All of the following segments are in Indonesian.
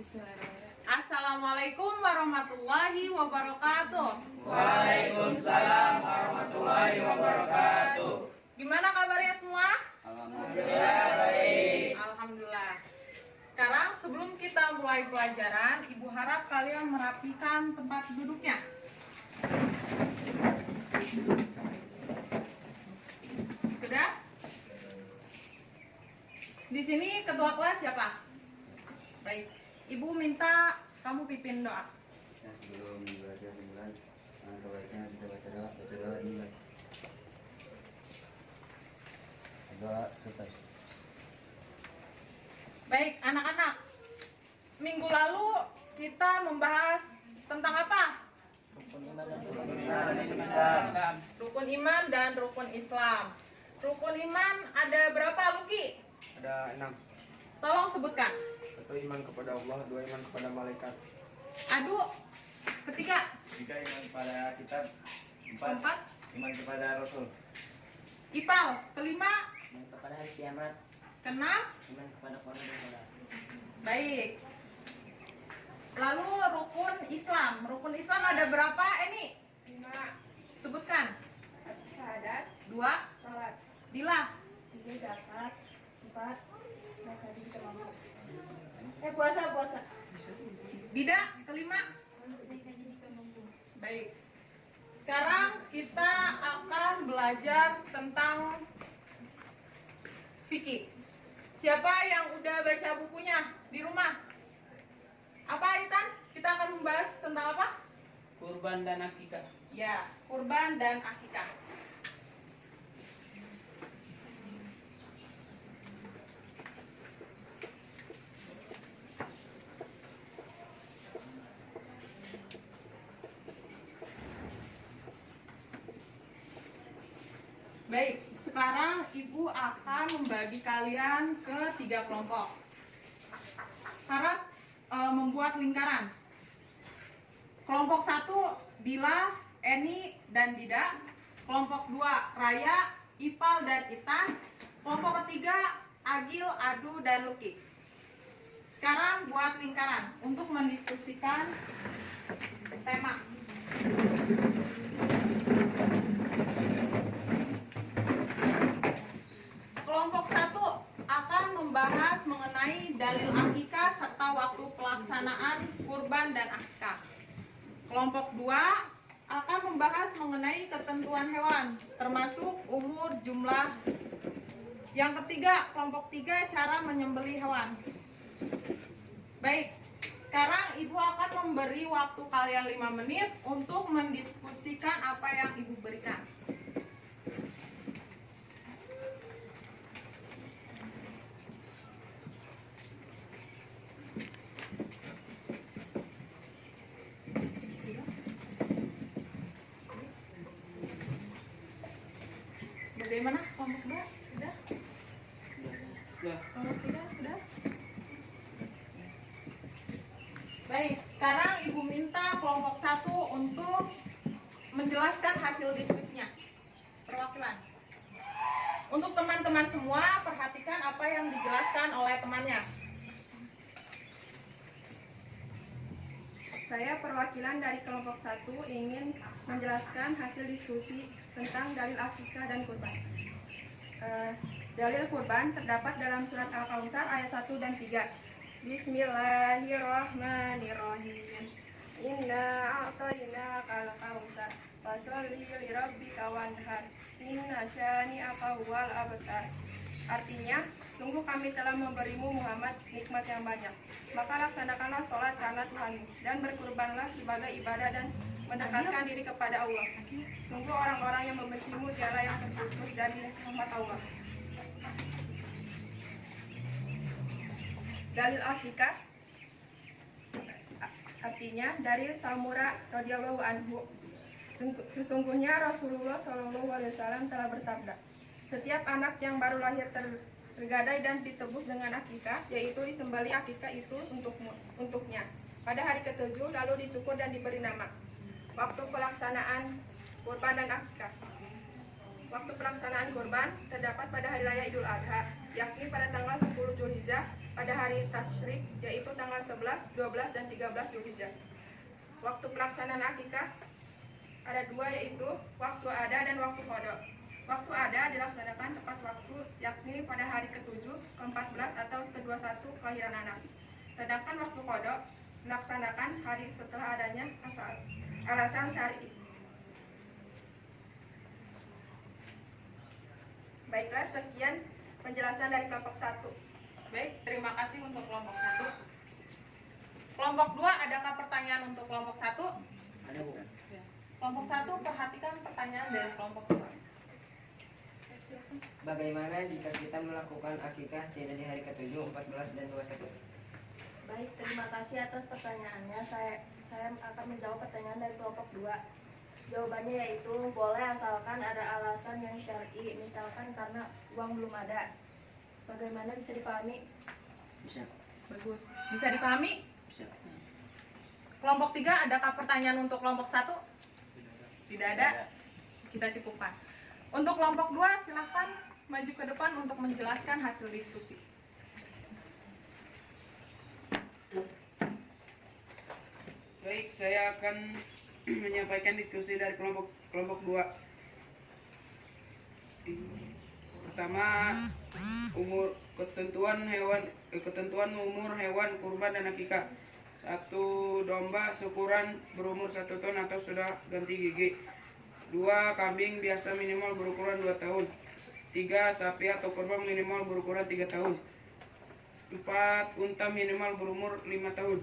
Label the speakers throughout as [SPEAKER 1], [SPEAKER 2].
[SPEAKER 1] Assalamualaikum warahmatullahi wabarakatuh.
[SPEAKER 2] Waalaikumsalam warahmatullahi wabarakatuh.
[SPEAKER 1] Gimana kabarnya semua?
[SPEAKER 2] Alhamdulillah baik.
[SPEAKER 1] Alhamdulillah. Sekarang sebelum kita mulai pelajaran, Ibu harap kalian merapikan tempat duduknya. Sudah? Di sini ketua kelas siapa? Baik. Ibu minta kamu pimpin doa.
[SPEAKER 2] Ya, sebelum belajar dimulai, alangkah baiknya kita baca doa dimulai. Doa selesai.
[SPEAKER 1] Baik, anak-anak. Minggu lalu kita membahas tentang apa?
[SPEAKER 2] Rukun iman dan rukun Islam.
[SPEAKER 1] Rukun iman dan rukun Islam. Rukun iman ada berapa, Luki?
[SPEAKER 3] Ada 6.
[SPEAKER 1] Tolong sebutkan.
[SPEAKER 3] 1 iman kepada Allah, 2 iman kepada malaikat,
[SPEAKER 1] Adu, ketiga.
[SPEAKER 4] 3 iman kepada kitab, 4
[SPEAKER 1] Keempat.
[SPEAKER 4] iman kepada Rasul.
[SPEAKER 1] Ipal, kelima.
[SPEAKER 2] Iman kepada hari kiamat,
[SPEAKER 1] Keenam.
[SPEAKER 2] iman kepada Quran dan Qadar.
[SPEAKER 1] Baik. Lalu rukun Islam. Rukun Islam ada berapa, Eni?
[SPEAKER 5] 5.
[SPEAKER 1] Sebutkan.
[SPEAKER 5] Syahadat,
[SPEAKER 1] 2.
[SPEAKER 5] salat,
[SPEAKER 1] Dila.
[SPEAKER 5] 3 zakat, 4 puasa di kita mampu. Puasa.
[SPEAKER 1] Dida, kelima.
[SPEAKER 5] Menunaikan diri kita mampu.
[SPEAKER 1] Baik. Sekarang kita akan belajar tentang fikih. Siapa yang udah baca bukunya di rumah? Apa, Itan? Kita akan membahas tentang apa?
[SPEAKER 2] Kurban dan akikah.
[SPEAKER 1] Ya, kurban dan akikah. Baik, sekarang Ibu akan membagi kalian ke 3 kelompok. Harap membuat lingkaran. Kelompok 1, Dila, Eni, dan Dida. Kelompok 2, Raya, Ipal, dan Itan. Kelompok ketiga, Agil, Adu, dan Luki. Sekarang buat lingkaran untuk mendiskusikan tema. Kelompok 1 akan membahas mengenai dalil akikah serta waktu pelaksanaan kurban dan akikah. Kelompok 2 akan membahas mengenai ketentuan hewan, termasuk umur, jumlah. Yang ketiga, kelompok 3, cara menyembelih hewan. Baik, sekarang Ibu akan memberi waktu kalian 5 menit untuk mendiskusikan apa yang Ibu berikan. Bagaimana? Kelompok 2 sudah? Kelompok 3 sudah? Baik, sekarang Ibu minta kelompok 1 untuk menjelaskan hasil diskusinya. Perwakilan. Untuk teman-teman semua, perhatikan apa yang dijelaskan oleh temannya.
[SPEAKER 5] Saya perwakilan dari kelompok 1 ingin menjelaskan hasil diskusi tentang dalil akikah dan kurban. Dalil kurban terdapat dalam surat Al-Kautsar ayat 1 dan 3. Bismillahirrahmanirrahim. Inna a'tainakal kautsar fasholli lirabbika wanhar. Inna syani'aka huwal abtar. Artinya, sungguh kami telah memberimu Muhammad nikmat yang banyak. Maka laksanakanlah sholat karena Tuhanmu dan berkurbanlah sebagai ibadah dan mendekatkan diri kepada Allah. Sungguh orang-orang yang membencimu dialah yang terputus dari rahmat Allah. Dalil akikah artinya dari Samura radhiyallahu anhu. Sesungguhnya Rasulullah SAW telah bersabda, setiap anak yang baru lahir tergadai dan ditebus dengan akikah, yaitu disembelih akikah itu untuknya pada hari ke-7, lalu dicukur dan diberi nama. Waktu pelaksanaan kurban dan akikah. Waktu pelaksanaan kurban terdapat pada hari raya Idul Adha, yakni pada tanggal 10 Zulhijjah pada pada hari tasyrik, yaitu tanggal 11, 12, dan 13 Zulhijjah. Waktu pelaksanaan akikah ada dua, yaitu waktu ada dan waktu qada. Waktu ada dilaksanakan tepat waktu, yakni pada hari ke-7, ke-14, atau ke-21 kelahiran anak. Sedangkan waktu qada dilaksanakan hari setelah adanya alasan syar'i. Baiklah, sekian penjelasan dari kelompok 1.
[SPEAKER 1] Baik, terima kasih untuk kelompok 1. Kelompok 2, adakah pertanyaan untuk kelompok 1?
[SPEAKER 2] Ada Bu?
[SPEAKER 1] Ya. Kelompok 1, perhatikan pertanyaan dari kelompok 2.
[SPEAKER 6] Bagaimana jika kita melakukan akikah tidak di hari ke-7, 14, dan 21?
[SPEAKER 7] Baik, terima kasih atas pertanyaannya. Saya akan menjawab pertanyaan dari kelompok 2. Jawabannya yaitu boleh asalkan ada alasan yang syar'i, misalkan karena uang belum ada. Bagaimana, bisa dipahami?
[SPEAKER 2] Bisa.
[SPEAKER 1] Bagus. Bisa dipahami?
[SPEAKER 2] Bisa.
[SPEAKER 1] Kelompok 3, adakah pertanyaan untuk kelompok 1? Tidak ada. Kita cukupkan. Untuk kelompok 2, silahkan maju ke depan untuk menjelaskan hasil diskusi.
[SPEAKER 3] Baik, saya akan menyampaikan diskusi dari kelompok 2. Pertama, ketentuan umur hewan kurban dan akikah. 1. Domba syukuran berumur 1 tahun atau sudah ganti gigi. 2. Kambing biasa minimal berukuran 2 tahun. 3. Sapi atau kurban minimal berukuran 3 tahun. 4. Unta minimal berumur 5 tahun.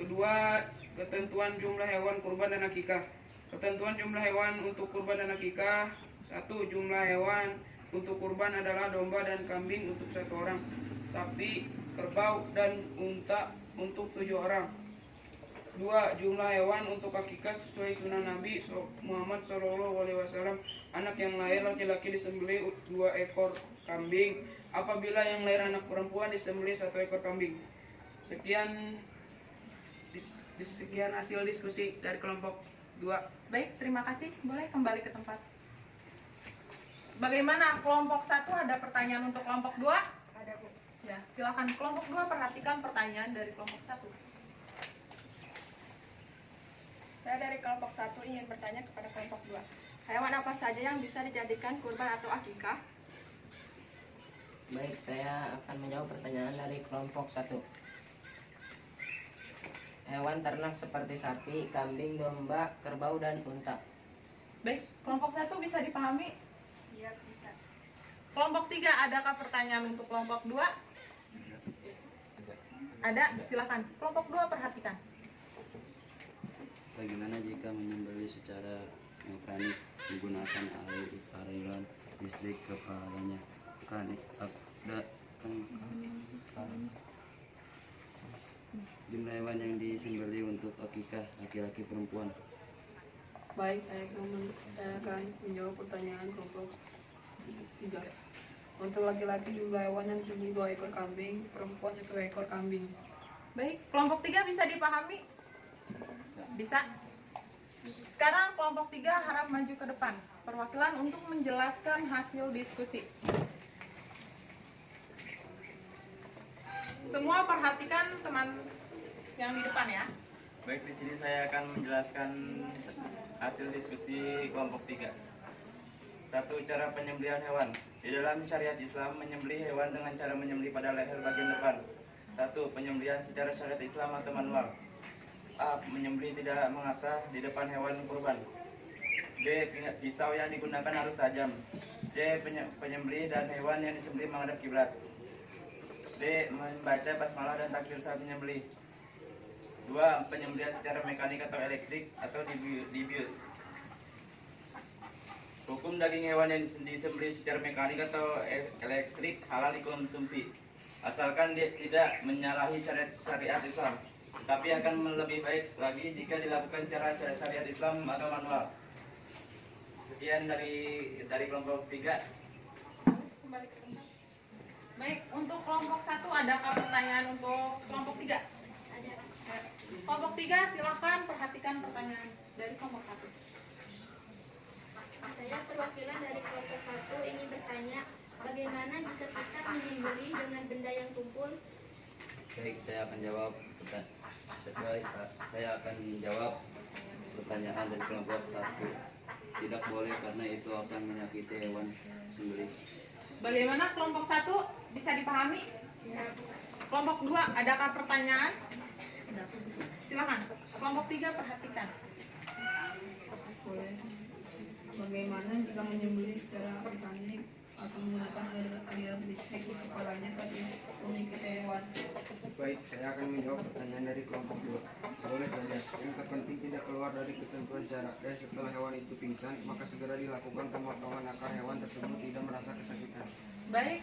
[SPEAKER 3] Kedua, ketentuan jumlah hewan kurban dan akikah. Ketentuan jumlah hewan untuk kurban dan akikah. 1. Jumlah hewan untuk kurban adalah domba dan kambing untuk 1 orang, sapi, kerbau, dan unta untuk 7 orang. 2. Jumlah hewan untuk akikah sesuai sunnah Nabi Muhammad SAW. Anak yang lahir laki-laki disembelih 2 ekor kambing. Apabila yang lahir anak perempuan disembelih 1 ekor kambing. Sekian hasil diskusi dari kelompok 2.
[SPEAKER 1] Baik, terima kasih. Boleh kembali ke tempat. Bagaimana kelompok 1, ada pertanyaan untuk kelompok 2?
[SPEAKER 5] Ada, Bu.
[SPEAKER 1] Ya, silakan kelompok 2 perhatikan pertanyaan dari kelompok 1.
[SPEAKER 5] Saya dari kelompok 1 ingin bertanya kepada kelompok 2. Hewan apa saja yang bisa dijadikan kurban atau akikah?
[SPEAKER 6] Baik, saya akan menjawab pertanyaan dari kelompok 1. Hewan ternak seperti sapi, kambing, domba, kerbau, dan unta.
[SPEAKER 1] Baik, kelompok 1 bisa dipahami?
[SPEAKER 5] Iya, bisa.
[SPEAKER 1] Kelompok 3, adakah pertanyaan untuk kelompok 2? Ada, silakan. Kelompok 2 perhatikan.
[SPEAKER 2] Bagaimana jika menyembelih secara mekanik menggunakan aliran listrik kepalanya? Jumlah hewan yang disembelih untuk akikah laki-laki perempuan.
[SPEAKER 8] Baik, saya akan menjawab pertanyaan kelompok 3. Untuk laki-laki jumlah hewan yang disembelih 2 ekor kambing, perempuan 1 ekor kambing.
[SPEAKER 1] Baik, kelompok 3 bisa dipahami? Bisa. Sekarang kelompok 3 harap maju ke depan. Perwakilan untuk menjelaskan hasil diskusi. Semua perhatikan teman yang di depan ya.
[SPEAKER 4] Baik, di sini saya akan menjelaskan hasil diskusi kelompok 3. 1. Cara penyembelihan hewan. Di dalam syariat Islam, menyembelih hewan dengan cara menyembelih pada leher bagian depan. 1. Penyembelihan secara syariat Islam atau manual. A. Menyembelih tidak mengasah di depan hewan kurban. B. Pisau yang digunakan harus tajam. C. Penyembelih dan hewan yang disembelih menghadap kiblat. D. Membaca basmalah dan takbir saat menyembelih. 2. Penyembelihan secara mekanik atau elektrik atau dibius. Hukum daging hewan yang disembelih secara mekanik atau elektrik halal dikonsumsi, asalkan dia tidak menyalahi syariat Islam. Tapi akan lebih baik lagi jika dilakukan cara syariat Islam atau manual. Sekian dari kelompok 3.
[SPEAKER 1] Kembali ke tempat. Baik, untuk kelompok 1 adakah pertanyaan untuk kelompok 3?
[SPEAKER 7] Ada.
[SPEAKER 1] Kelompok 3 silakan perhatikan pertanyaan dari kelompok 1.
[SPEAKER 7] Saya perwakilan dari kelompok 1 ingin bertanya,
[SPEAKER 9] Bagaimana jika kita menyembelih dengan benda yang tumpul?
[SPEAKER 2] Baik, saya akan jawab pertanyaan dari kelompok 1. Tidak boleh karena itu akan menyakiti hewan sembelih.
[SPEAKER 1] Bagaimana kelompok 1? Bisa dipahami? Kelompok 2, adakah pertanyaan? Silakan. Kelompok 3 perhatikan.
[SPEAKER 8] Boleh. Bagaimana jika menyembelih secara organik atau menggunakan aliran listrik di kepalanya tadi mengikuti hewan?
[SPEAKER 3] Baik, saya akan menjawab pertanyaan dari kelompok 2. Boleh saja. Yang terpenting tidak keluar dari ketentuan syarak. Dan setelah hewan itu pingsan, maka segera dilakukan pemotongan akar hewan tersebut tidak merasa kesakitan.
[SPEAKER 1] Baik.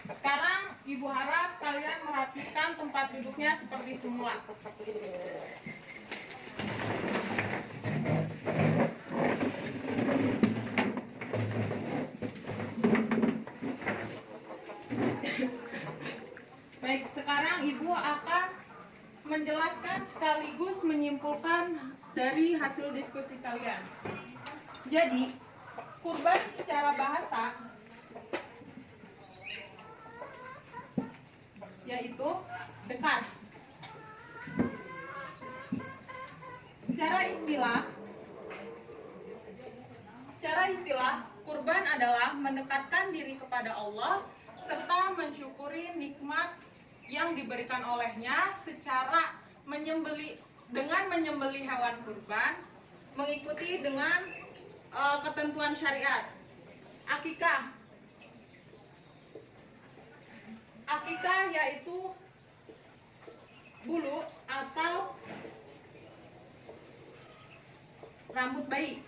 [SPEAKER 1] Sekarang Ibu harap kalian merapikan tempat duduknya seperti semula. Baik, sekarang Ibu akan menjelaskan sekaligus menyimpulkan dari hasil diskusi kalian. Jadi, kurban secara bahasa yaitu dekat. Secara istilah, kurban adalah mendekatkan diri kepada Allah serta mensyukuri nikmat yang diberikan olehnya secara dengan menyembelih hewan kurban, mengikuti dengan ketentuan syariat. Akikah yaitu bulu atau rambut bayi.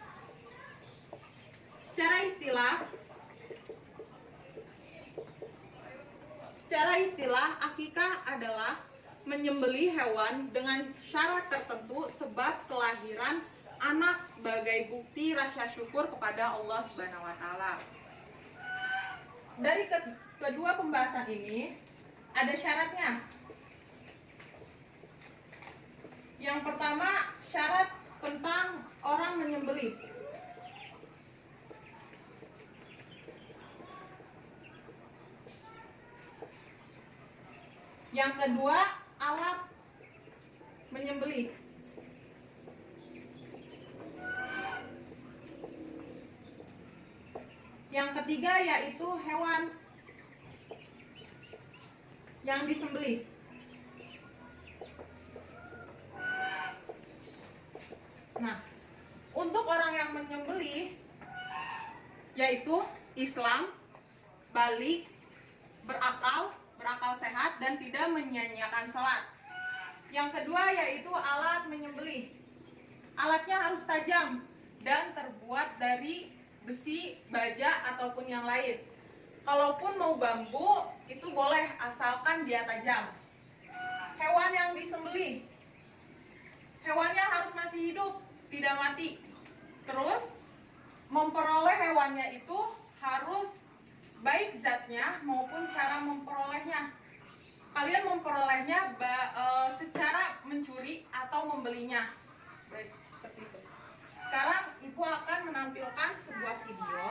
[SPEAKER 1] Secara istilah, akikah adalah menyembelih hewan dengan syarat tertentu sebab kelahiran anak sebagai bukti rasa syukur kepada Allah Subhanahu wa taala. Dari kedua pembahasan ini ada syaratnya. Yang pertama, syarat tentang orang menyembelih. Yang kedua, alat menyembelih. Yang ketiga yaitu hewan yang disembelih. Nah, untuk orang yang menyembelih yaitu Islam, balik, berakal sehat dan tidak menyia-nyiakan sholat. Yang kedua yaitu alat menyembelih. Alatnya harus tajam dan terbuat dari besi, baja ataupun yang lain. Kalaupun mau bambu itu boleh asalkan dia tajam. Hewan yang disembelih, hewannya harus masih hidup, tidak mati. Terus memperoleh hewannya itu harus baik zatnya maupun cara memperolehnya. Kalian memperolehnya secara mencuri atau membelinya. Baik, seperti itu. Sekarang Ibu akan menampilkan sebuah video.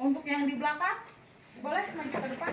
[SPEAKER 1] Untuk yang di belakang, boleh maju ke depan.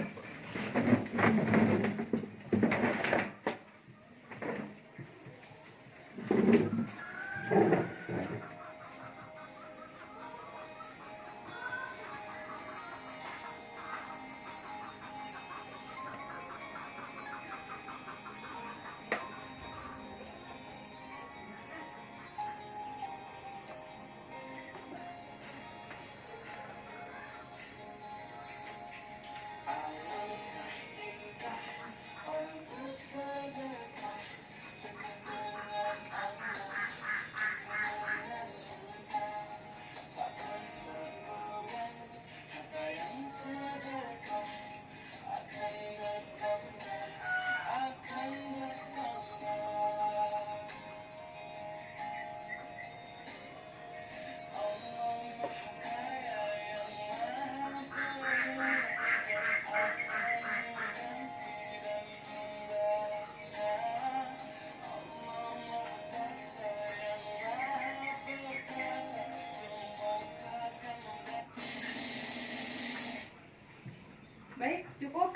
[SPEAKER 1] Cukup?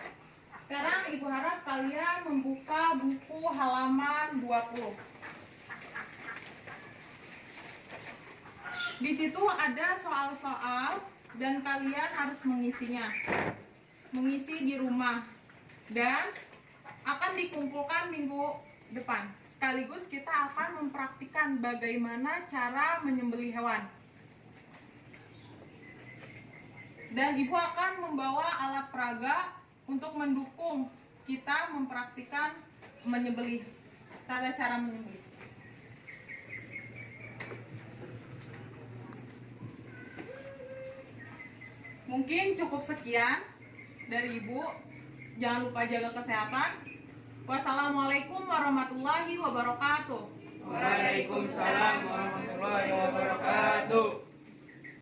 [SPEAKER 1] Sekarang Ibu harap kalian membuka buku halaman 20. Di situ ada soal-soal dan kalian harus mengisinya. Mengisi di rumah. Dan akan dikumpulkan minggu depan. Sekaligus kita akan mempraktikkan bagaimana cara menyembelih hewan. Dan Ibu akan membawa alat peraga untuk mendukung kita mempraktikkan menyembelih, tata cara menyembelih. Mungkin cukup sekian dari Ibu. Jangan lupa jaga kesehatan. Wassalamualaikum warahmatullahi wabarakatuh.
[SPEAKER 3] Waalaikumsalam warahmatullahi wabarakatuh.